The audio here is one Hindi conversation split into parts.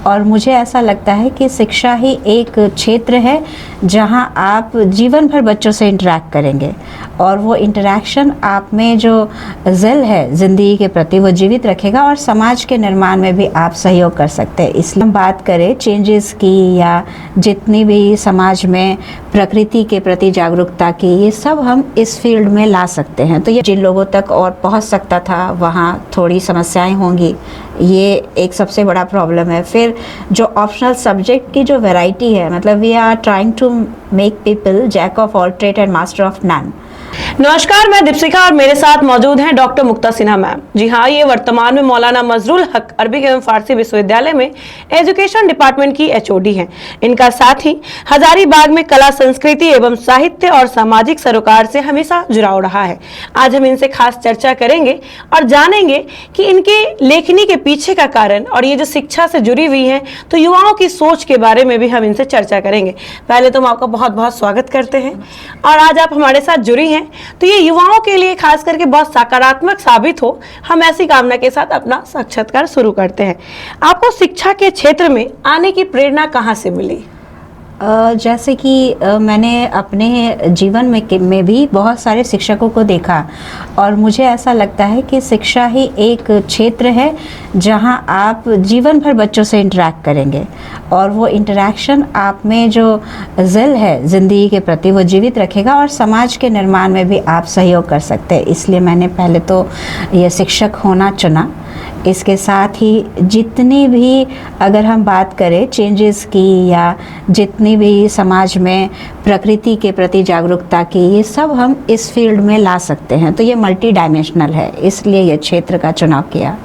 और मुझे ऐसा लगता है कि शिक्षा ही एक क्षेत्र है जहां आप जीवन भर बच्चों से इंटरेक्ट करेंगे और वो इंटरेक्शन आप में जो ज़िल है ज़िंदगी के प्रति वो जीवित रखेगा और समाज के निर्माण में भी आप सहयोग कर सकते हैं। इसलिए हम बात करें चेंजेस की या जितनी भी समाज में प्रकृति के प्रति जागरूकता की, ये सब हम इस फील्ड में ला सकते हैं। तो ये जिन लोगों तक और पहुंच सकता था वहाँ थोड़ी समस्याएं होंगी, ये एक सबसे बड़ा प्रॉब्लम है। फिर जो ऑप्शनल सब्जेक्ट की जो वैरायटी है, मतलब we are trying to make people jack of all trade and master of none. नमस्कार, मैं दीपशिखा और मेरे साथ मौजूद हैं डॉक्टर मुक्ता सिन्हा मैम। जी हाँ, ये वर्तमान में मौलाना मजरूल हक अरबिक एवं फारसी विश्वविद्यालय में एजुकेशन डिपार्टमेंट की एचओडी हैं। इनका साथ ही हजारीबाग में कला, संस्कृति एवं साहित्य और सामाजिक सरोकार से हमेशा जुड़ाव रहा है। आज हम इनसे खास चर्चा करेंगे और जानेंगे कि इनके लेखनी के पीछे का कारण और ये जो शिक्षा से जुड़ी हुई है तो युवाओं की सोच के बारे में भी हम इनसे चर्चा करेंगे। पहले तो हम आपका बहुत बहुत स्वागत करते हैं और आज आप हमारे साथ जुड़ी हैं तो ये युवाओं के लिए खास करके बहुत सकारात्मक साबित हो, हम ऐसी कामना के साथ अपना साक्षात्कार शुरू करते हैं। आपको शिक्षा के क्षेत्र में आने की प्रेरणा कहाँ से मिली? जैसे कि मैंने अपने जीवन में भी बहुत सारे शिक्षकों को देखा और मुझे ऐसा लगता है कि शिक्षा ही एक क्षेत्र है जहां आप जीवन भर बच्चों से इंटरेक्ट करेंगे और वो इंटरेक्शन आप में जो ज़िल है ज़िंदगी के प्रति वो जीवित रखेगा और समाज के निर्माण में भी आप सहयोग कर सकते हैं। इसलिए मैंने पहले तो ये शिक्षक होना चुना। इसके साथ ही जितनी भी अगर हम बात करें चेंजेस की या जितनी भी समाज में प्रकृति के प्रति जागरूकता की, ये सब हम इस फील्ड में ला सकते हैं। तो ये मल्टी डायमेंशनल है, इसलिए ये क्षेत्र का चुनाव किया।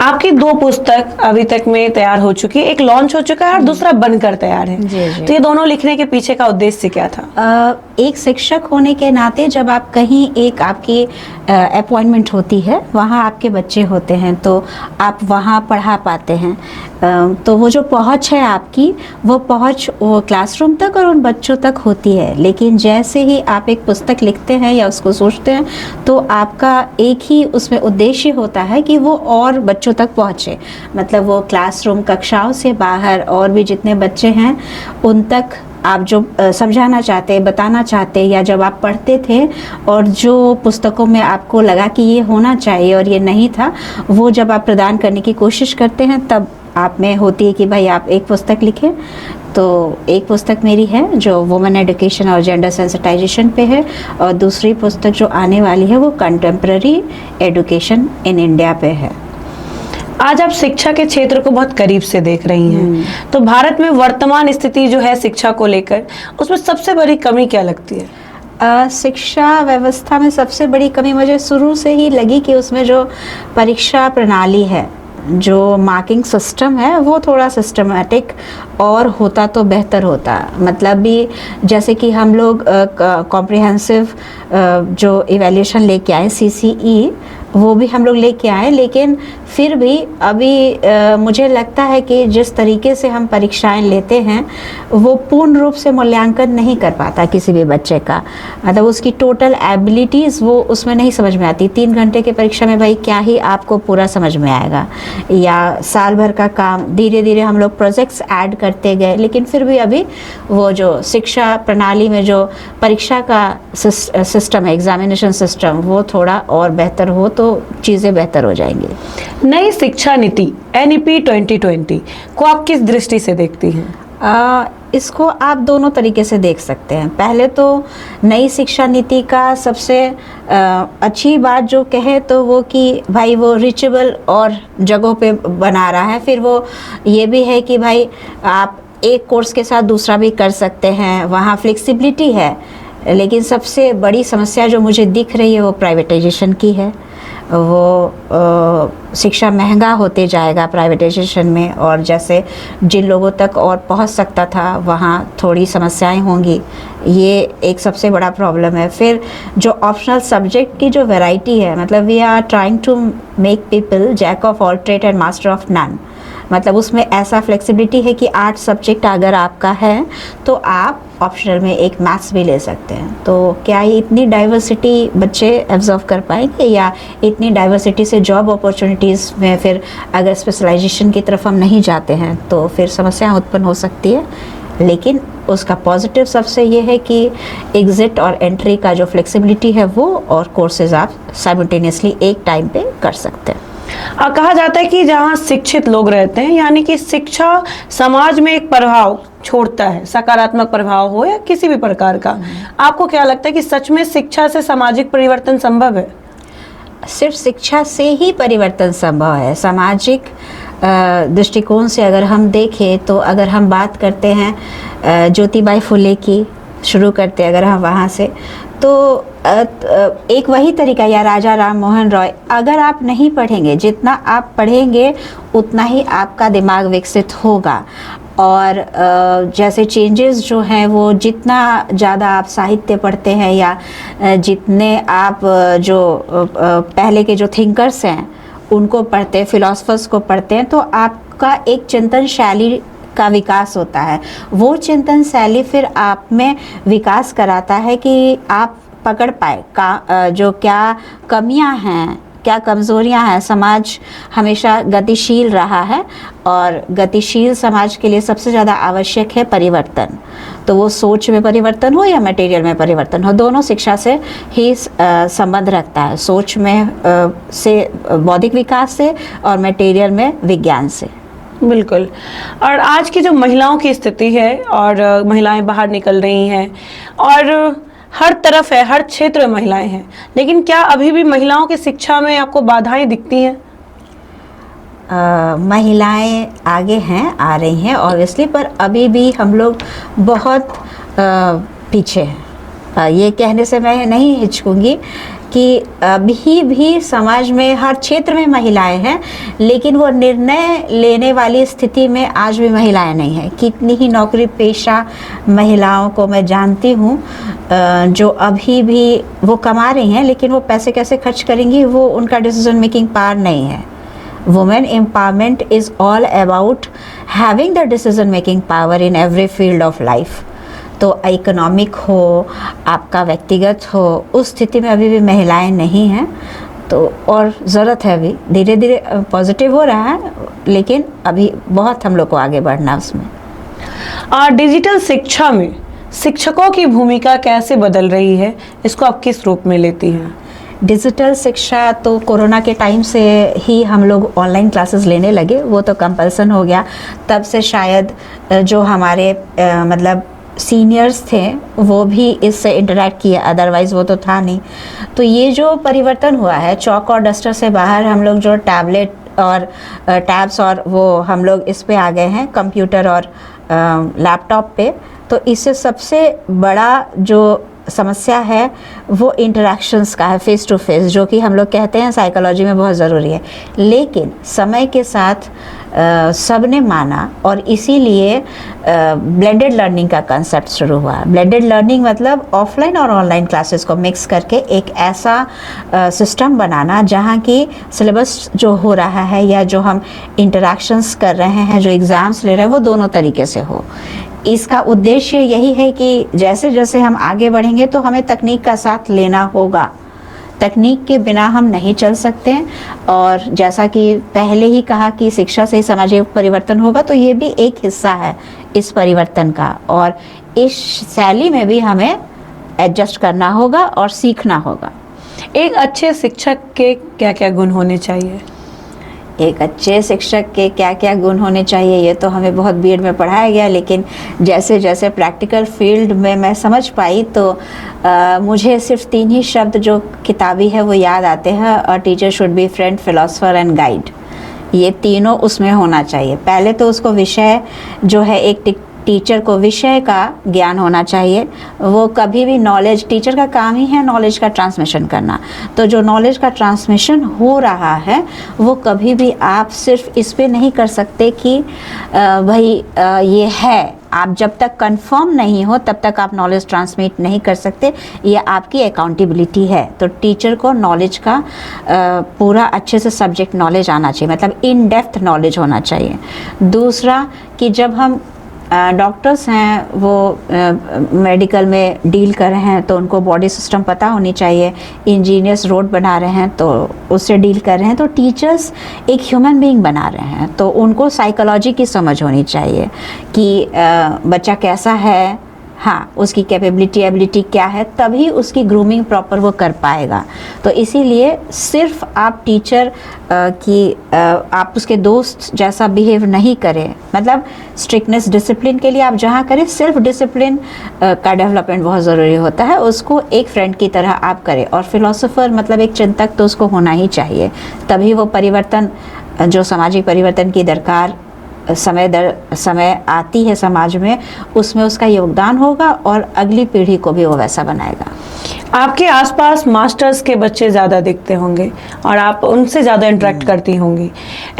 आपकी 2 पुस्तक अभी तक में तैयार हो चुकी है, एक लॉन्च हो चुका है और दूसरा बनकर तैयार है। जी। तो ये दोनों लिखने के पीछे का उद्देश्य क्या था? एक शिक्षक होने के नाते जब आप कहीं एक आपकी अपॉइंटमेंट होती है, वहाँ आपके बच्चे होते हैं तो आप वहाँ पढ़ा पाते हैं। तो वो जो पहुँच है आपकी, वो पहुँच वो क्लासरूम तक और उन बच्चों तक होती है। लेकिन जैसे ही आप एक पुस्तक लिखते हैं या उसको सोचते हैं तो आपका एक ही उसमें उद्देश्य होता है कि वो और बच्चों तक पहुँचे। मतलब वो क्लासरूम कक्षाओं से बाहर और भी जितने बच्चे हैं उन तक आप जो समझाना चाहते, बताना चाहते, या जब आप पढ़ते थे और जो पुस्तकों में आपको लगा कि ये होना चाहिए और ये नहीं था, वो जब आप प्रदान करने की कोशिश करते हैं तब आप में होती है कि भाई आप एक पुस्तक लिखें। तो एक पुस्तक मेरी है जो वुमेन एजुकेशन और जेंडर सेंसिटाइजेशन पे है और दूसरी पुस्तक जो आने वाली है वो कंटेम्प्रेरी एजुकेशन इन इंडिया पे है। आज आप शिक्षा के क्षेत्र को बहुत करीब से देख रही हैं, तो भारत में वर्तमान स्थिति जो है शिक्षा को लेकर, उसमें सबसे बड़ी कमी क्या लगती है? शिक्षा व्यवस्था में सबसे बड़ी कमी मुझे शुरू से ही लगी कि उसमें जो परीक्षा प्रणाली है, जो मार्किंग सिस्टम है, वो थोड़ा सिस्टमेटिक और होता तो बेहतर होता। मतलब भी जैसे कि हम लोग कॉम्प्रिहेंसिव जो इवैल्यूएशन लेके आए CCE, वो भी हम लोग लेके आए, लेकिन फिर भी अभी मुझे लगता है कि जिस तरीके से हम परीक्षाएं लेते हैं वो पूर्ण रूप से मूल्यांकन नहीं कर पाता किसी भी बच्चे का। मतलब उसकी टोटल एबिलिटीज़ वो उसमें नहीं समझ में आती। 3 घंटे की परीक्षा में भाई क्या ही आपको पूरा समझ में आएगा, या साल भर का काम। धीरे धीरे हम लोग प्रोजेक्ट्स ऐड करते गए, लेकिन फिर भी अभी वो जो शिक्षा प्रणाली में जो परीक्षा का सिस्टम है, एग्जामिनेशन सिस्टम, वो थोड़ा और बेहतर हो तो चीज़ें बेहतर हो जाएंगी। नई शिक्षा नीति NEP 2020 को आप किस दृष्टि से देखती हैं? इसको आप दोनों तरीके से देख सकते हैं। पहले तो नई शिक्षा नीति का सबसे अच्छी बात जो कहे तो वो कि भाई वो रीचेबल और जगहों पे बना रहा है। फिर वो ये भी है कि भाई आप एक कोर्स के साथ दूसरा भी कर सकते हैं, वहाँ फ्लेक्सिबिलिटी है। लेकिन सबसे बड़ी समस्या जो मुझे दिख रही है वो प्राइवेटाइजेशन की है। वो शिक्षा महंगा होते जाएगा प्राइवेटाइजेशन में, और जैसे जिन लोगों तक और पहुंच सकता था वहाँ थोड़ी समस्याएं होंगी, ये एक सबसे बड़ा प्रॉब्लम है। फिर जो ऑप्शनल सब्जेक्ट की जो वैरायटी है, मतलब we are trying to make people jack of all trade and master of none. मतलब उसमें ऐसा फ्लेक्सिबिलिटी है कि 8 सब्जेक्ट अगर आपका है तो आप ऑप्शनल में एक मैथ्स भी ले सकते हैं। तो क्या ये इतनी डाइवर्सिटी बच्चे एब्जॉर्व कर पाएंगे, या इतनी डाइवर्सिटी से जॉब अपॉर्चुनिटीज़ में फिर अगर स्पेशलाइजेशन की तरफ हम नहीं जाते हैं तो फिर समस्याएं उत्पन्न हो सकती है। लेकिन उसका पॉजिटिव सबसे ये है कि एग्ज़िट और एंट्री का जो फ्लेक्सिबिलिटी है वो और कोर्सेज आप साइमल्टेनियसली एक टाइम पे कर सकते हैं। कहा जाता है कि जहाँ शिक्षित लोग रहते हैं, यानी कि शिक्षा समाज में एक प्रभाव छोड़ता है, सकारात्मक प्रभाव हो या किसी भी प्रकार का। आपको क्या लगता है कि सच में शिक्षा से सामाजिक परिवर्तन संभव है? सिर्फ शिक्षा से ही परिवर्तन संभव है। सामाजिक दृष्टिकोण से अगर हम देखें तो अगर हम बात करते हैं ज्योतिबाई फुले की, शुरू करते हैं अगर हम वहाँ से, तो एक वही तरीका, या राजा राम मोहन रॉय, अगर आप नहीं पढ़ेंगे, जितना आप पढ़ेंगे उतना ही आपका दिमाग विकसित होगा। और जैसे चेंजेस जो हैं वो जितना ज़्यादा आप साहित्य पढ़ते हैं या जितने आप जो पहले के जो थिंकर्स हैं उनको पढ़ते हैं, फिलोसफर्स को पढ़ते हैं, तो आपका एक चिंतन शैली का विकास होता है। वो चिंतन शैली फिर आप में विकास कराता है कि आप पकड़ पाए जो क्या कमियां हैं, क्या कमज़ोरियां हैं। समाज हमेशा गतिशील रहा है और गतिशील समाज के लिए सबसे ज़्यादा आवश्यक है परिवर्तन। तो वो सोच में परिवर्तन हो या मटेरियल में परिवर्तन हो, दोनों शिक्षा से ही संबंध रखता है। सोच में से बौद्धिक विकास से और मटेरियल में विज्ञान से। बिल्कुल। और आज की जो महिलाओं की स्थिति है, और महिलाएं बाहर निकल रही हैं और हर तरफ है, हर क्षेत्र में महिलाएं हैं, लेकिन क्या अभी भी महिलाओं की शिक्षा में आपको बाधाएं दिखती हैं? महिलाएं आगे हैं, आ रही हैं ऑब्वियसली, पर अभी भी हम लोग बहुत पीछे हैं। ये कहने से मैं नहीं हिचकूंगी कि अभी भी समाज में हर क्षेत्र में महिलाएं हैं, लेकिन वो निर्णय लेने वाली स्थिति में आज भी महिलाएं नहीं हैं। कितनी ही नौकरी पेशा महिलाओं को मैं जानती हूँ जो अभी भी वो कमा रही हैं, लेकिन वो पैसे कैसे खर्च करेंगी वो उनका डिसीजन मेकिंग पावर नहीं है। Women empowerment is all about having the decision making power in every field of life. तो इकोनॉमिक हो, आपका व्यक्तिगत हो, उस स्थिति में अभी भी महिलाएं नहीं हैं। तो और ज़रूरत है, अभी धीरे धीरे पॉजिटिव हो रहा है, लेकिन अभी बहुत हम लोग को आगे बढ़ना उसमें। डिजिटल शिक्षा में शिक्षकों की भूमिका कैसे बदल रही है, इसको आप किस रूप में लेती हैं? डिजिटल शिक्षा तो कोरोना के टाइम से ही हम लोग ऑनलाइन क्लासेस लेने लगे, वो तो कंपल्सन हो गया। तब से शायद जो हमारे मतलब सीनियर्स थे वो भी इससे इंटरेक्ट किया, अदरवाइज़ वो तो था नहीं। तो ये जो परिवर्तन हुआ है, चौक और डस्टर से बाहर हम लोग जो टैबलेट और टैब्स और वो हम लोग इस पे आ गए हैं, कंप्यूटर और लैपटॉप पे। तो इससे सबसे बड़ा जो समस्या है वो इंटरेक्शंस का है, फेस टू फेस, जो कि हम लोग कहते हैं साइकोलॉजी में बहुत ज़रूरी है। लेकिन समय के साथ सब ने माना और इसीलिए ब्लेंडेड लर्निंग का कंसेप्ट शुरू हुआ। ब्लेंडेड लर्निंग मतलब ऑफलाइन और ऑनलाइन क्लासेस को मिक्स करके एक ऐसा सिस्टम बनाना जहाँ की सिलेबस जो हो रहा है या जो हम इंटरेक्शंस कर रहे हैं, जो एग्ज़ाम्स ले रहे हैं, वो दोनों तरीके से हो। इसका उद्देश्य यही है कि जैसे जैसे हम आगे बढ़ेंगे तो हमें तकनीक का साथ लेना होगा। तकनीक के बिना हम नहीं चल सकते हैं। और जैसा कि पहले ही कहा कि शिक्षा से ही सामाजिक परिवर्तन होगा, तो ये भी एक हिस्सा है इस परिवर्तन का। और इस शैली में भी हमें एडजस्ट करना होगा और सीखना होगा। एक अच्छे शिक्षक के क्या क्या गुण होने चाहिए? एक अच्छे शिक्षक के क्या क्या गुण होने चाहिए ये तो हमें बहुत बीएड में पढ़ाया गया, लेकिन जैसे जैसे प्रैक्टिकल फील्ड में मैं समझ पाई तो मुझे सिर्फ 3 ही शब्द जो किताबी है वो याद आते हैं। A teacher should be friend, philosopher and guide. ये तीनों उसमें होना चाहिए। पहले तो उसको विषय जो है, एक टीचर को विषय का ज्ञान होना चाहिए। वो कभी भी नॉलेज, टीचर का काम ही है नॉलेज का ट्रांसमिशन करना। तो जो नॉलेज का ट्रांसमिशन हो रहा है वो कभी भी आप सिर्फ इस पे नहीं कर सकते कि भाई ये है आप जब तक कंफर्म नहीं हो तब तक आप नॉलेज ट्रांसमिट नहीं कर सकते। ये आपकी अकाउंटेबिलिटी है। तो टीचर को नॉलेज का पूरा अच्छे से सब्जेक्ट नॉलेज आना चाहिए, मतलब इन डेप्थ नॉलेज होना चाहिए। दूसरा कि जब हम डॉक्टर्स हैं वो मेडिकल में डील कर रहे हैं तो उनको बॉडी सिस्टम पता होनी चाहिए। इंजीनियर्स रोड बना रहे हैं तो उससे डील कर रहे हैं। तो टीचर्स एक ह्यूमन बीइंग बना रहे हैं तो उनको साइकोलॉजी की समझ होनी चाहिए कि बच्चा कैसा है, हाँ उसकी कैपेबिलिटी एबिलिटी क्या है, तभी उसकी ग्रूमिंग प्रॉपर वो कर पाएगा। तो इसीलिए सिर्फ आप टीचर आप उसके दोस्त जैसा बिहेव नहीं करें, मतलब स्ट्रिक्टनेस डिसिप्लिन के लिए आप जहाँ करें, सेल्फ डिसिप्लिन का डेवलपमेंट बहुत ज़रूरी होता है, उसको एक फ्रेंड की तरह आप करें। और फिलोसोफर मतलब एक चिंतक तो उसको होना ही चाहिए, तभी वो परिवर्तन, जो सामाजिक परिवर्तन की दरकार समय दर समय आती है समाज में, उसमें उसका योगदान होगा और अगली पीढ़ी को भी वो वैसा बनाएगा। आपके आसपास मास्टर्स के बच्चे ज़्यादा दिखते होंगे और आप उनसे ज़्यादा इंटरेक्ट करती होंगी।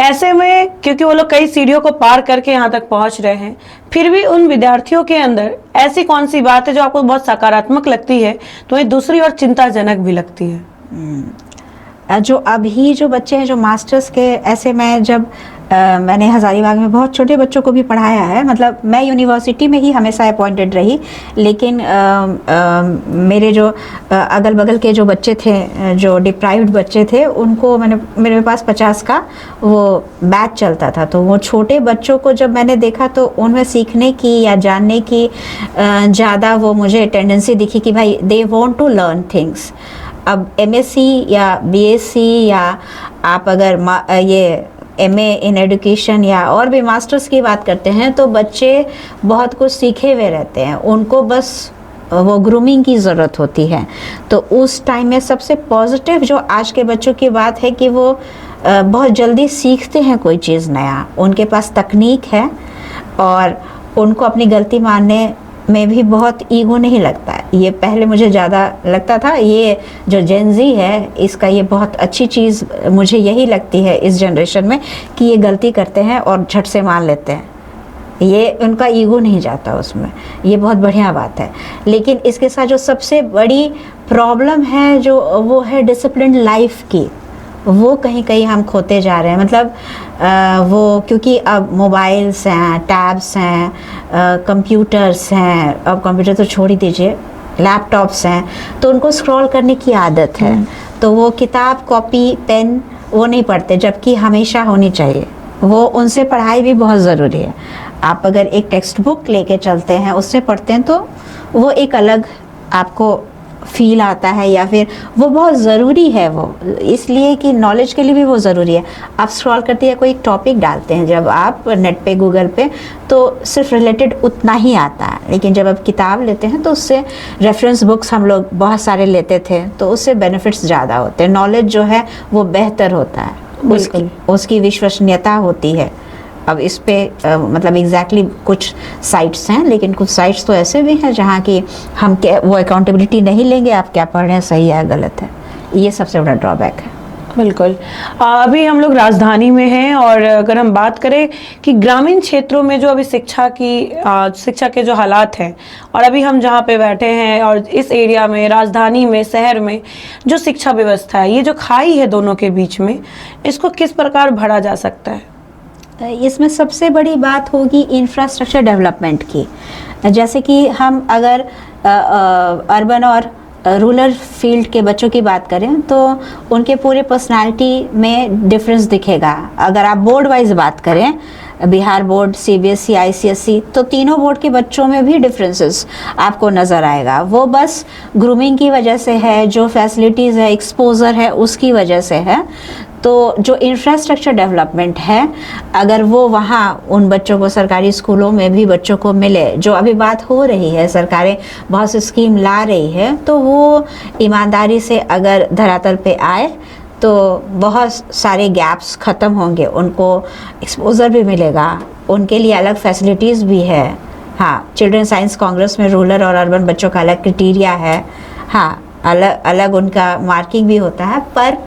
ऐसे में क्योंकि वो लोग कई सीढ़ियों को पार करके यहाँ तक पहुँच रहे हैं, फिर भी उन विद्यार्थियों के अंदर ऐसी कौन सी बात है जो आपको बहुत सकारात्मक लगती है तो वही दूसरी और चिंताजनक भी लगती है? जो अभी जो बच्चे हैं जो मास्टर्स के, ऐसे मैं जब मैंने हज़ारीबाग में बहुत छोटे बच्चों को भी पढ़ाया है, मतलब मैं यूनिवर्सिटी में ही हमेशा अपॉइंटेड रही, लेकिन मेरे जो अगल बगल के जो बच्चे थे, जो डिप्राइव्ड बच्चे थे, उनको मेरे पास 50 का वो बैच चलता था। तो वो छोटे बच्चों को जब मैंने देखा तो उनमें सीखने की या जानने की ज़्यादा वो मुझे टेंडेंसी दिखी कि भाई they want to learn things. अब MSc या BSc या आप अगर ये MA इन एजुकेशन या और भी मास्टर्स की बात करते हैं तो बच्चे बहुत कुछ सीखे हुए रहते हैं, उनको बस वो ग्रूमिंग की ज़रूरत होती है। तो उस टाइम में सबसे पॉजिटिव जो आज के बच्चों की बात है कि वो बहुत जल्दी सीखते हैं कोई चीज़ नया, उनके पास तकनीक है और उनको अपनी गलती मानने में भी बहुत ईगो नहीं लगता है। ये पहले मुझे ज़्यादा लगता था, ये जो जेनजी है इसका ये बहुत अच्छी चीज़ मुझे यही लगती है इस जनरेशन में कि ये गलती करते हैं और झट से मान लेते हैं, ये उनका ईगो नहीं जाता उसमें, ये बहुत बढ़िया बात है। लेकिन इसके साथ जो सबसे बड़ी प्रॉब्लम है जो वो है डिसिप्लिन लाइफ की, वो कहीं कहीं हम खोते जा रहे हैं। मतलब वो क्योंकि अब मोबाइल्स हैं, टैब्स हैं, कंप्यूटर्स हैं, अब कंप्यूटर तो छोड़ ही दीजिए, लैपटॉप्स हैं, तो उनको स्क्रॉल करने की आदत है। तो वो किताब, कॉपी, पेन वो नहीं पढ़ते, जबकि हमेशा होनी चाहिए। वो उनसे पढ़ाई भी बहुत ज़रूरी है। आप अगर एक टेक्स्ट बुक लेके चलते हैं, उससे पढ़ते हैं, तो वो एक अलग आपको फील आता है, या फिर वो बहुत ज़रूरी है, वो इसलिए कि नॉलेज के लिए भी वो ज़रूरी है। आप स्क्रॉल करते हैं, कोई टॉपिक डालते हैं जब आप नेट पे, गूगल पे, तो सिर्फ रिलेटेड उतना ही आता है। लेकिन जब आप किताब लेते हैं तो उससे रेफरेंस बुक्स हम लोग बहुत सारे लेते थे, तो उससे बेनिफिट्स ज़्यादा होते हैं, नॉलेज जो है वो बेहतर होता है, उसकी विश्वसनीयता होती है। अब इस पे मतलब एग्जैक्टली कुछ साइट्स हैं, लेकिन कुछ साइट्स तो ऐसे भी हैं जहाँ की हम वो अकाउंटेबिलिटी नहीं लेंगे, आप क्या पढ़ रहे हैं, सही है गलत है, ये सबसे बड़ा ड्रॉबैक है। बिल्कुल। अभी हम लोग राजधानी में हैं और अगर हम बात करें कि ग्रामीण क्षेत्रों में जो अभी शिक्षा के जो हालात हैं, और अभी हम जहाँ पे बैठे हैं और इस एरिया में, राजधानी में, शहर में जो शिक्षा व्यवस्था है, ये जो खाई है दोनों के बीच में, इसको किस प्रकार भरा जा सकता है? इसमें सबसे बड़ी बात होगी इंफ्रास्ट्रक्चर डेवलपमेंट की। जैसे कि हम अगर अर्बन और रूरल फील्ड के बच्चों की बात करें तो उनके पूरे पर्सनालिटी में डिफरेंस दिखेगा। अगर आप बोर्ड वाइज बात करें, बिहार बोर्ड, CBSE, ICSE, तो तीनों बोर्ड के बच्चों में भी डिफरेंसेस आपको नज़र आएगा। वो बस ग्रूमिंग की वजह से है, जो फैसिलिटीज़ है, एक्सपोजर है, उसकी वजह से है। तो जो इंफ्रास्ट्रक्चर डेवलपमेंट है, अगर वो वहाँ उन बच्चों को सरकारी स्कूलों में भी बच्चों को मिले, जो अभी बात हो रही है, सरकारें बहुत सी स्कीम ला रही है, तो वो ईमानदारी से अगर धरातल पे आए तो बहुत सारे गैप्स ख़त्म होंगे, उनको एक्सपोजर भी मिलेगा, उनके लिए अलग फैसिलिटीज़ भी है। हाँ, चिल्ड्रन साइंस कांग्रेस में रूरल और अर्बन बच्चों का अलग क्राइटेरिया है, हाँ अलग अलग उनका मार्किंग भी होता है, पर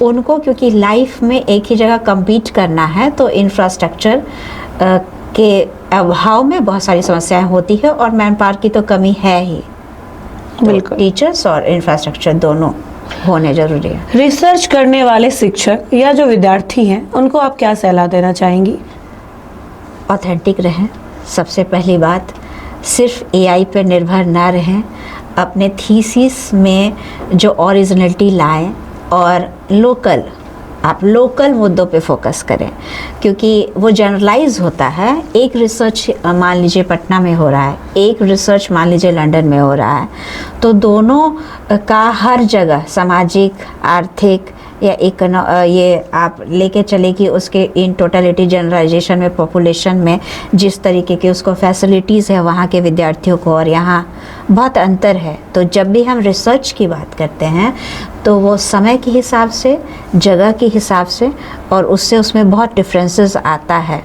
उनको क्योंकि लाइफ में एक ही जगह compete करना है, तो इंफ्रास्ट्रक्चर के अभाव में बहुत सारी समस्याएं होती है और मैन पावर की तो कमी है ही। बिल्कुल। टीचर्स और इंफ्रास्ट्रक्चर दोनों होने जरूरी है। रिसर्च करने वाले शिक्षक या जो विद्यार्थी हैं उनको आप क्या सलाह देना चाहेंगी? ऑथेंटिक रहें, सबसे पहली बात। सिर्फ एआई पर निर्भर ना रहें, अपने थीसिस में जो ओरिजिनलिटी लाएं और आप लोकल मुद्दों पे फोकस करें, क्योंकि वो जनरलाइज होता है। एक रिसर्च मान लीजिए पटना में हो रहा है, एक रिसर्च मान लीजिए लंदन में हो रहा है, तो दोनों का हर जगह सामाजिक, आर्थिक या ये आप लेके चले कि उसके इन टोटलिटी जनरलाइजेशन में, पॉपुलेशन में जिस तरीके की उसको फैसिलिटीज़ है वहाँ के विद्यार्थियों को और यहाँ बहुत अंतर है। तो जब भी हम रिसर्च की बात करते हैं तो वो समय के हिसाब से, जगह के हिसाब से और उसमें बहुत डिफरेंसेस आता है।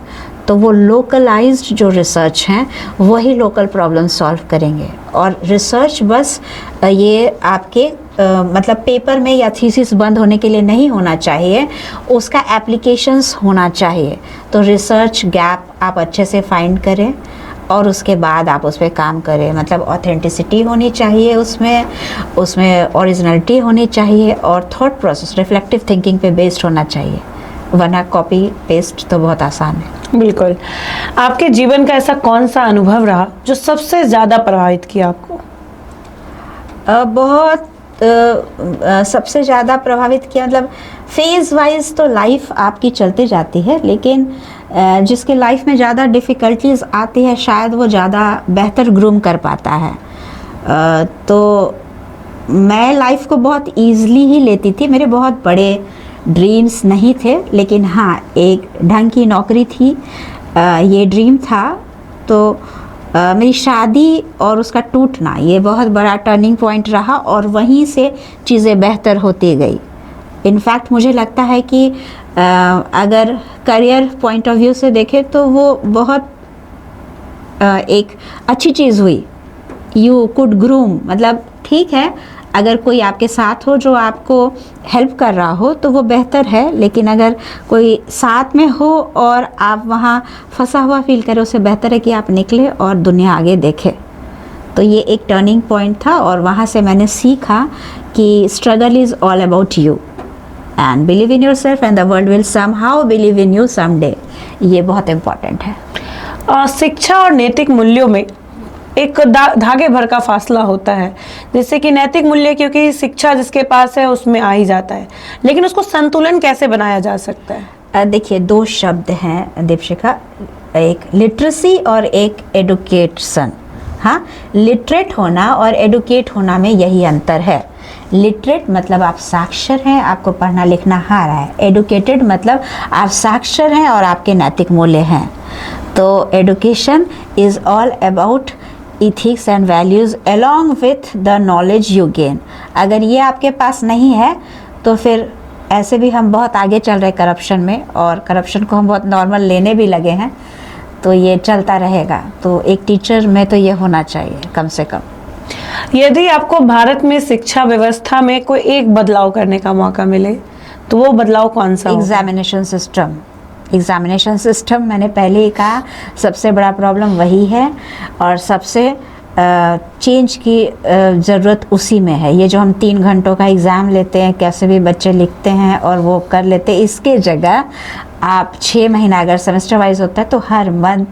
तो वो लोकलाइज्ड जो रिसर्च हैं वही लोकल प्रॉब्लम सॉल्व करेंगे। और रिसर्च बस ये आपके मतलब पेपर में या थीसिस बंद होने के लिए नहीं होना चाहिए, उसका एप्लीकेशंस होना चाहिए। तो रिसर्च गैप आप अच्छे से फाइंड करें और उसके बाद आप उस पर काम करें। मतलब ऑथेंटिसिटी होनी चाहिए, उसमें ओरिजिनलिटी होनी चाहिए और थॉट प्रोसेस रिफ्लेक्टिव थिंकिंग पे बेस्ड होना चाहिए, वरना कॉपी पेस्ट तो बहुत आसान है। बिल्कुल। आपके जीवन का ऐसा कौन सा अनुभव रहा जो सबसे ज़्यादा प्रभावित किया आपको? सबसे ज़्यादा प्रभावित किया, मतलब फेज़ वाइज तो लाइफ आपकी चलती जाती है, लेकिन जिसके लाइफ में ज़्यादा डिफ़िकल्टीज आती है शायद वो ज़्यादा बेहतर ग्रूम कर पाता है। तो मैं लाइफ को बहुत ईज़िली ही लेती थी। मेरे बहुत बड़े ड्रीम्स नहीं थे, लेकिन हाँ एक ढंग की नौकरी थी, ये ड्रीम था। तो मेरी शादी और उसका टूटना ये बहुत बड़ा टर्निंग पॉइंट रहा और वहीं से चीज़ें बेहतर होती गई। इनफैक्ट मुझे लगता है कि अगर करियर पॉइंट ऑफ व्यू से देखें तो वो बहुत एक अच्छी चीज़ हुई। यू कुड ग्रूम, मतलब ठीक है अगर कोई आपके साथ हो जो आपको हेल्प कर रहा हो तो वो बेहतर है, लेकिन अगर कोई साथ में हो और आप वहाँ फंसा हुआ फील करें उससे बेहतर है कि आप निकले और दुनिया आगे देखें। तो ये एक टर्निंग पॉइंट था और वहाँ से मैंने सीखा कि struggle is all about you and believe in your self and the world will somehow believe in you someday. ये बहुत इम्पॉर्टेंट है। शिक्षा और नैतिक मूल्यों में एक धागे भर का फासला होता है, जैसे कि नैतिक मूल्य क्योंकि शिक्षा जिसके पास है उसमें आ ही जाता है, लेकिन उसको संतुलन कैसे बनाया जा सकता है? देखिए, दो शब्द हैं दीपशिखा, एक लिटरेसी और एक एडुकेशन। हाँ, लिटरेट होना और एडुकेट होना में यही अंतर है। लिटरेट मतलब आप साक्षर हैं, आपको पढ़ना लिखना आ रहा है। एडुकेटेड मतलब आप साक्षर हैं और आपके नैतिक मूल्य हैं। तो education is all about ethics and values along with the knowledge you gain। अगर ये आपके पास नहीं है तो फिर ऐसे भी हम बहुत आगे चल रहे करप्शन में, और करप्शन को हम बहुत नॉर्मल लेने भी लगे हैं, तो ये चलता रहेगा। तो एक टीचर में तो ये होना चाहिए कम से कम। यदि आपको भारत में शिक्षा व्यवस्था में कोई एक बदलाव करने का मौका मिले तो वो बदलाव कौन सा? एग्जामिनेशन सिस्टम मैंने पहले ही कहा, सबसे बड़ा प्रॉब्लम वही है और सबसे चेंज की ज़रूरत उसी में है। ये जो हम 3 घंटों का एग्ज़ाम लेते हैं, कैसे भी बच्चे लिखते हैं और वो कर लेते हैं, इसके जगह आप 6 महीना अगर सेमेस्टर वाइज होता है तो हर मंथ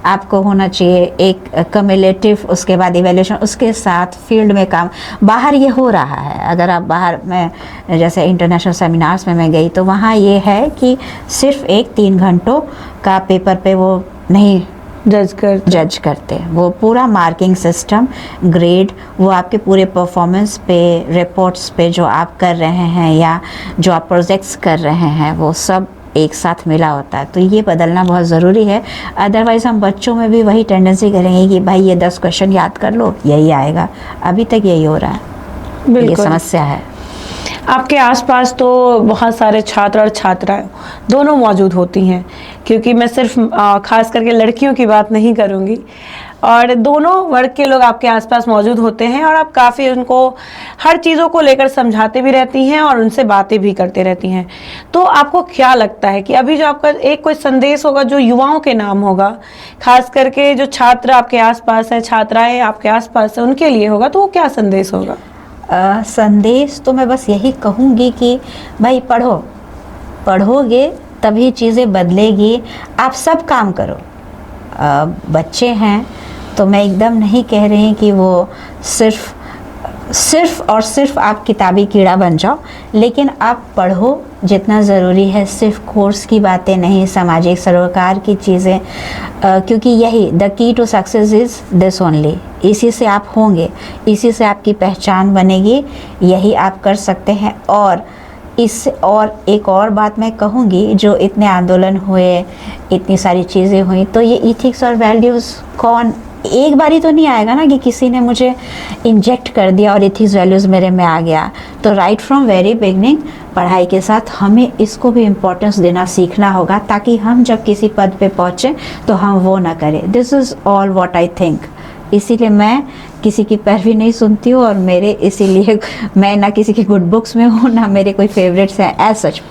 आपको होना चाहिए एक कम्युलेटिव, उसके बाद इवैल्यूएशन, उसके साथ फील्ड में काम। बाहर ये हो रहा है, अगर आप बाहर में जैसे इंटरनेशनल सेमिनार्स में मैं गई तो वहाँ ये है कि सिर्फ एक 3 घंटों का पेपर पे वो नहीं जज करते, वो पूरा मार्किंग सिस्टम, ग्रेड, वो आपके पूरे परफॉर्मेंस पे, रिपोर्ट्स पे जो आप कर रहे हैं या जो आप प्रोजेक्ट्स कर रहे हैं वो सब एक साथ मिला होता है। तो ये बदलना बहुत ज़रूरी है। अदरवाइज़ हम बच्चों में भी वही टेंडेंसी करेंगे कि भाई ये 10 क्वेश्चन याद कर लो, यही आएगा। अभी तक यही हो रहा है, ये समस्या है। आपके आसपास तो बहुत सारे छात्र और छात्राएं दोनों मौजूद होती हैं, क्योंकि मैं सिर्फ खास करके लड़कियों की बात नहीं करूँगी, और दोनों वर्ग के लोग आपके आसपास मौजूद होते हैं और आप काफ़ी उनको हर चीज़ों को लेकर समझाते भी रहती हैं और उनसे बातें भी करते रहती हैं। तो आपको क्या लगता है कि अभी जो आपका एक कोई संदेश होगा जो युवाओं के नाम होगा, खास करके जो छात्र आपके आसपास हैं, छात्राएं आपके आसपास हैं, उनके लिए होगा, तो वो क्या संदेश होगा? संदेश तो मैं बस यही कहूँगी कि भाई पढ़ो, पढ़ोगे तभी चीज़ें बदलेगी। आप सब काम करो। बच्चे हैं तो मैं एकदम नहीं कह रही कि वो सिर्फ और सिर्फ आप किताबी कीड़ा बन जाओ, लेकिन आप पढ़ो जितना ज़रूरी है। सिर्फ कोर्स की बातें नहीं, सामाजिक सरोकार की चीज़ें, क्योंकि यही the key to success is this only. इसी से आप होंगे, इसी से आपकी पहचान बनेगी, यही आप कर सकते हैं। और इससे और एक और बात मैं कहूँगी, जो इतने आंदोलन हुए, इतनी सारी चीज़ें हुई, तो ये इथिक्स और वैल्यूज़ कौन एक बारी तो नहीं आएगा ना कि किसी ने मुझे इंजेक्ट कर दिया और इथिक्स वैल्यूज़ मेरे में आ गया। तो राइट फ्रॉम वेरी बिगनिंग पढ़ाई के साथ हमें इसको भी इम्पोर्टेंस देना सीखना होगा, ताकि हम जब किसी पद पे पहुँचें तो हम वो ना करें। This is all what I think. इसीलिए मैं किसी की पैरवी नहीं सुनती हूँ, और मेरे इसीलिए मैं ना किसी की गुड बुक्स में हूँ, ना मेरे कोई फेवरेट्स हैं एज सच।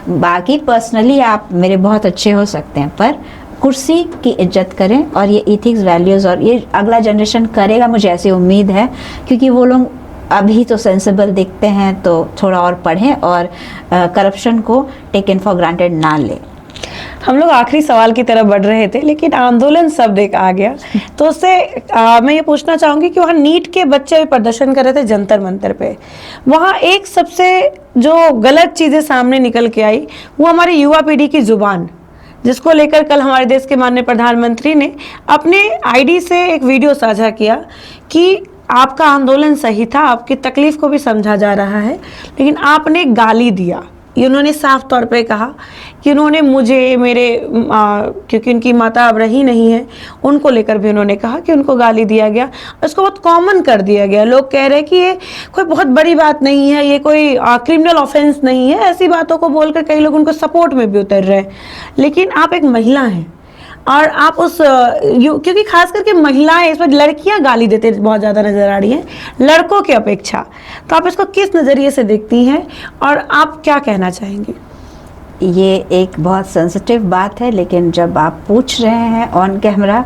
बाकी पर्सनली आप मेरे बहुत अच्छे हो सकते हैं, पर कुर्सी की इज्जत करें, और ये इथिक्स वैल्यूज़ और ये अगला जनरेशन करेगा, मुझे ऐसी उम्मीद है, क्योंकि वो लोग अभी तो सेंसिबल दिखते हैं। तो थोड़ा और पढ़ें और करप्शन को टेकन फॉर ग्रांटेड ना लें। हम लोग आखिरी सवाल की तरफ बढ़ रहे थे, लेकिन आंदोलन शब्द एक आ गया, तो उससे मैं ये पूछना चाहूँगी कि वहाँ नीट के बच्चे प्रदर्शन कर रहे थे जंतर मंतर पे। वहाँ एक सबसे जो गलत चीज़ें सामने निकल के आई, वो हमारी युवा पीढ़ी की जुबान, जिसको लेकर कल हमारे देश के माननीय प्रधानमंत्री ने अपने आईडी से एक वीडियो साझा किया कि आपका आंदोलन सही था, आपकी तकलीफ को भी समझा जा रहा है, लेकिन आपने गाली दिया। ये उन्होंने साफ तौर पे कहा कि उन्होंने मुझे, मेरे क्योंकि उनकी माता अब रही नहीं है, उनको लेकर भी उन्होंने कहा कि उनको गाली दिया गया। उसको बहुत कॉमन कर दिया गया। लोग कह रहे हैं कि ये कोई बहुत बड़ी बात नहीं है, ये कोई क्रिमिनल ऑफेंस नहीं है। ऐसी बातों को बोलकर कई लोग उनको सपोर्ट में भी उतर रहे हैं। लेकिन आप एक महिला हैं, और आप उस क्योंकि खास करके महिलाएं, इसमें लड़कियां गाली देते बहुत ज़्यादा नज़र आ रही हैं लड़कों की अपेक्षा, तो आप इसको किस नज़रिए से देखती हैं और आप क्या कहना चाहेंगी? ये एक बहुत सेंसिटिव बात है, लेकिन जब आप पूछ रहे हैं ऑन कैमरा,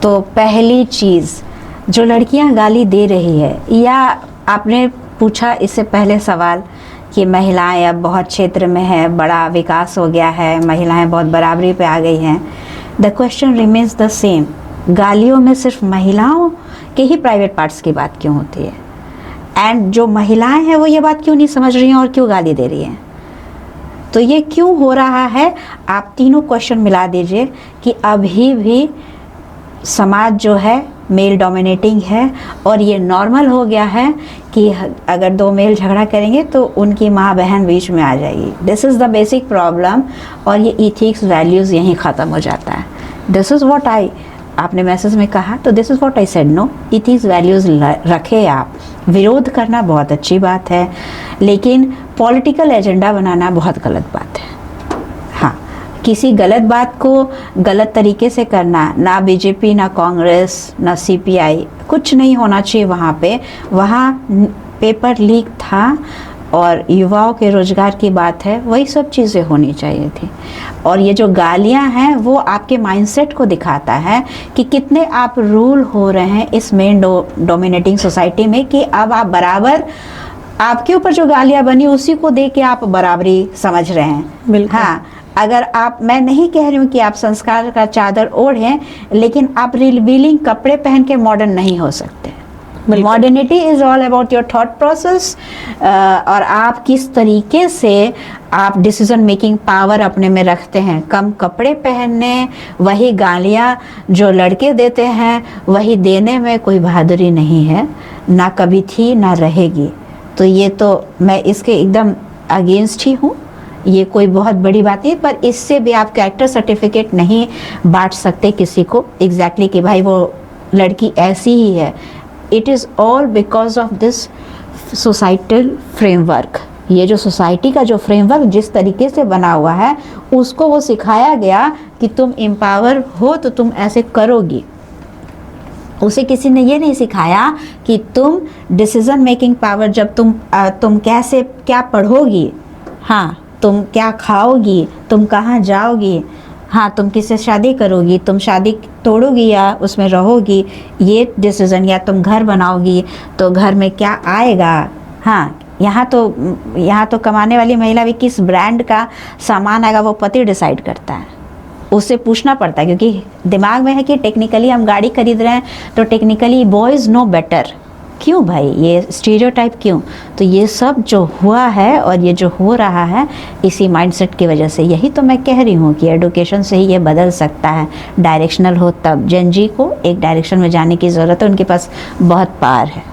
तो पहली चीज़ जो लड़कियां गाली दे रही है, या आपने पूछा इससे पहले सवाल कि महिलाएं अब बहुत क्षेत्र में है, बड़ा विकास हो गया है, महिलाएं बहुत बराबरी पे आ गई हैं। The question remains the same. गालियों में सिर्फ महिलाओं के ही प्राइवेट पार्ट्स की बात क्यों होती है? एंड जो महिलाएं हैं वो ये बात क्यों नहीं समझ रही हैं और क्यों गाली दे रही हैं? तो ये क्यों हो रहा है? आप तीनों क्वेश्चन मिला दीजिए कि अभी भी समाज जो है मेल डोमिनेटिंग है, और ये नॉर्मल हो गया है कि अगर दो मेल झगड़ा करेंगे तो उनकी माँ बहन बीच में आ जाएगी। This is the basic problem, और ये इथिक्स वैल्यूज़ यहीं ख़त्म हो जाता है। दिस इज़ व्हाट आई, आपने मैसेज में कहा, तो this is what I said. No, ethics values रखे आप। विरोध करना बहुत अच्छी बात है, लेकिन पॉलिटिकल एजेंडा बनाना बहुत गलत बात है। हाँ, किसी गलत बात को गलत तरीके से करना, ना बीजेपी, ना कांग्रेस, ना सीपीआई, कुछ नहीं होना चाहिए वहाँ पे। वहाँ पेपर लीक था और युवाओं के रोजगार की बात है, वही सब चीज़ें होनी चाहिए थी। और ये जो गालियाँ हैं वो आपके माइंडसेट को दिखाता है कि कितने आप रूल हो रहे हैं इस मेन डोमिनेटिंग सोसाइटी में, कि अब आप बराबर, आपके ऊपर जो गालियाँ बनी उसी को दे के आप बराबरी समझ रहे हैं। बिल्कुल। हाँ, अगर आप, मैं नहीं कह रही हूँ कि आप संस्कार का चादर ओढ़ें, लेकिन आप रिवीलिंग कपड़े पहन के मॉडर्न नहीं हो सकते। Modernity is all about your thought process, और आप किस तरीके से आप डिसीजन मेकिंग पावर अपने में रखते हैं। कम कपड़े पहनने, वही गालियाँ जो लड़के देते हैं वही देने में कोई बहादुरी नहीं है, ना कभी थी ना रहेगी। तो ये तो मैं इसके एकदम अगेंस्ट ही हूँ। ये कोई बहुत बड़ी बात नहीं, पर इससे भी आप कैरेक्टर सर्टिफिकेट नहीं बांट सकते किसी को एग्जैक्टली कि भाई वो लड़की ऐसी ही है। It is all because of this societal framework. ये जो सोसाइटी का जो फ्रेमवर्क जिस तरीके से बना हुआ है, उसको वो सिखाया गया कि तुम एम्पावर हो तो तुम ऐसे करोगी। उसे किसी ने ये नहीं सिखाया कि तुम डिसीजन मेकिंग पावर, जब तुम कैसे क्या पढ़ोगी, हाँ, तुम क्या खाओगी, तुम कहाँ जाओगी, हाँ तुम किससे शादी करोगी, तुम शादी तोड़ोगी या उसमें रहोगी, ये डिसीज़न, या तुम घर बनाओगी तो घर में क्या आएगा। हाँ यहाँ तो कमाने वाली महिला भी किस ब्रांड का सामान आएगा वो पति डिसाइड करता है, उससे पूछना पड़ता है, क्योंकि दिमाग में है कि टेक्निकली हम गाड़ी खरीद रहे हैं तो टेक्निकली बॉयज़ नो बेटर। क्यों भाई, ये स्टीरियोटाइप क्यों? तो ये सब जो हुआ है और ये जो हो रहा है इसी माइंडसेट की वजह से। यही तो मैं कह रही हूँ कि एडुकेशन से ही ये बदल सकता है, डायरेक्शनल हो तब। जेन जी को एक डायरेक्शन में जाने की ज़रूरत है, उनके पास बहुत पावर है।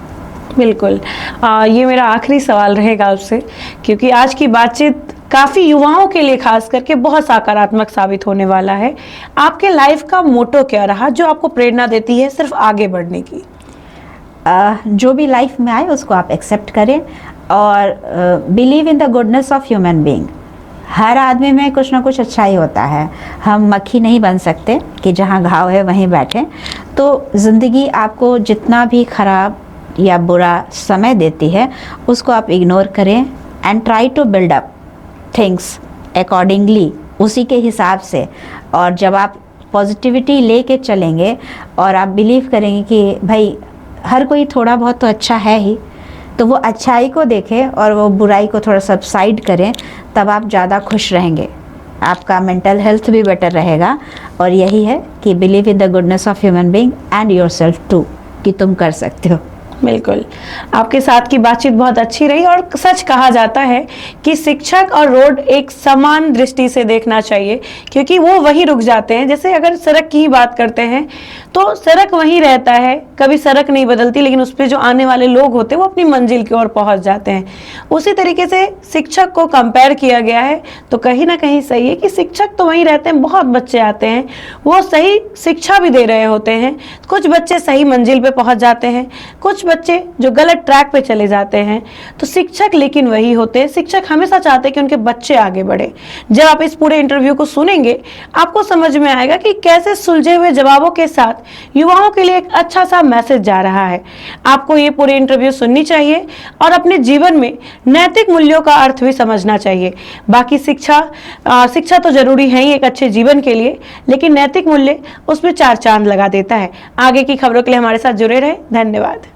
बिल्कुल। ये मेरा आखिरी सवाल रहेगा आपसे, क्योंकि आज की बातचीत काफ़ी युवाओं के लिए खास करके बहुत सकारात्मक साबित होने वाला है। आपके लाइफ का मोटो क्या रहा जो आपको प्रेरणा देती है सिर्फ आगे बढ़ने की? जो भी लाइफ में आए उसको आप एक्सेप्ट करें और believe in the goodness of human being. हर आदमी में कुछ ना कुछ अच्छा ही होता है, हम मक्खी नहीं बन सकते कि जहाँ घाव है वहीं बैठे। तो ज़िंदगी आपको जितना भी ख़राब या बुरा समय देती है उसको आप इग्नोर करें and try to build up things accordingly, उसी के हिसाब से। और जब आप पॉजिटिविटी लेके चलेंगे और आप बिलीव करेंगे कि भाई हर कोई थोड़ा बहुत तो अच्छा है ही, तो वो अच्छाई को देखें और वो बुराई को थोड़ा सबसाइड करें, तब आप ज़्यादा खुश रहेंगे, आपका मेंटल हेल्थ भी बेटर रहेगा। और यही है कि believe in the goodness of human being and yourself too, कि तुम कर सकते हो। बिल्कुल, आपके साथ की बातचीत बहुत अच्छी रही और सच कहा जाता है कि शिक्षक और रोड एक समान दृष्टि से देखना चाहिए, क्योंकि वो वहीं रुक जाते हैं। जैसे अगर सड़क की ही बात करते हैं तो सड़क वहीं रहता है, कभी सड़क नहीं बदलती, लेकिन उस पर जो आने वाले लोग होते हैं वो अपनी मंजिल की ओर पहुंच जाते हैं। उसी तरीके से शिक्षक को कंपेयर किया गया है, तो कहीं ना कहीं सही है कि शिक्षक तो वहीं रहते हैं, बहुत बच्चे आते हैं, वो सही शिक्षा भी दे रहे होते हैं। कुछ बच्चे सही मंजिल पे पहुंच जाते हैं, कुछ बच्चे जो गलत ट्रैक पे चले जाते हैं। तो शिक्षक लेकिन वही होते हैं, शिक्षक हमेशा चाहते हैं कि उनके बच्चे आगे बढ़े। जब आप इस पूरे इंटरव्यू को सुनेंगे आपको समझ में आएगा कि कैसे सुलझे हुए जवाबों के साथ युवाओं के लिए एक अच्छा सा मैसेज जा रहा है। आपको ये पूरी इंटरव्यू सुननी चाहिए और अपने जीवन में नैतिक मूल्यों का अर्थ भी समझना चाहिए। बाकी शिक्षा तो जरूरी है ही एक अच्छे जीवन के लिए, लेकिन नैतिक मूल्य उसमें चार चांद लगा देता है। आगे की खबरों के लिए हमारे साथ जुड़े रहे। धन्यवाद।